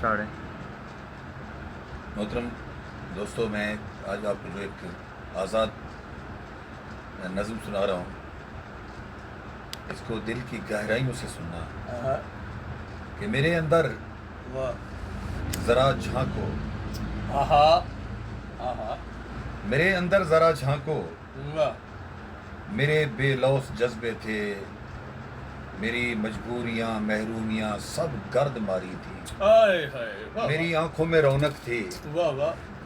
Start ہے. محترم دوستو، میں آج آپ کو جو ایک آزاد نظم سنا رہا ہوں، اس کو دل کی گہرائیوں سے سننا کہ میرے اندر ذرا جھانکو، میرے اندر ذرا جھانکو، میرے بے لوث جذبے تھے، میری مجبوریاں محرومیاں سب گرد ماری تھی، میری آنکھوں میں رونق تھی،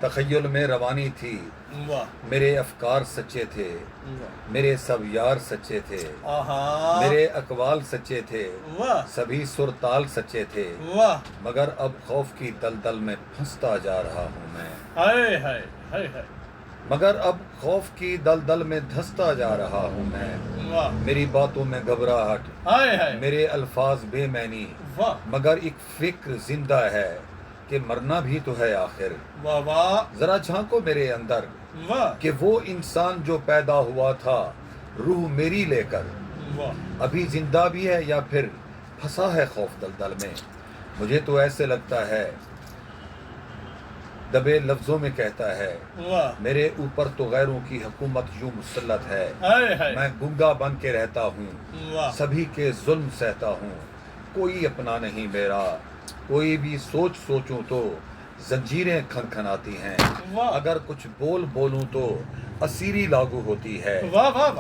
تخیل میں روانی تھی، میرے افکار سچے تھے، میرے سب یار سچے تھے، میرے اقوال سچے تھے، سبھی سر تال سچے تھے، مگر اب خوف کی دلدل میں پھنستا جا رہا ہوں میں، مگر اب خوف کی دلدل میں دھستا جا رہا ہوں میں، میری باتوں میں گھبراہٹ، میرے الفاظ بے معنی، مگر ایک فکر زندہ ہے کہ مرنا بھی تو ہے آخر، ذرا جھانکو میرے اندر کہ وہ انسان جو پیدا ہوا تھا روح میری لے کر ابھی زندہ بھی ہے یا پھر پھنسا ہے خوف دلدل میں. مجھے تو ایسے لگتا ہے دبے لفظوں میں کہتا ہے، میرے اوپر تو غیروں کی حکومت یوں مسلط ہے، میں گنگا بن کے رہتا ہوں، سبھی کے ظلم سہتا ہوں، کوئی اپنا نہیں میرا، کوئی بھی سوچوں تو زنجیریں کھنکھناتی ہیں، اگر کچھ بولوں تو اسیری لاگو ہوتی ہے،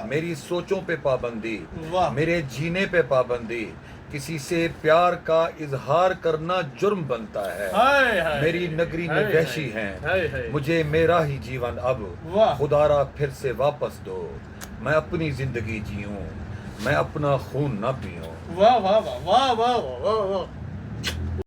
میری سوچوں پہ پابندی، میرے جینے پہ پابندی، کسی سے پیار کا اظہار کرنا جرم بنتا ہے، میری نگری میں وحشی ہیں، مجھے میرا ہی جیون اب خدا را پھر سے واپس دو، میں اپنی زندگی جیوں، میں اپنا خون نہ پیوں.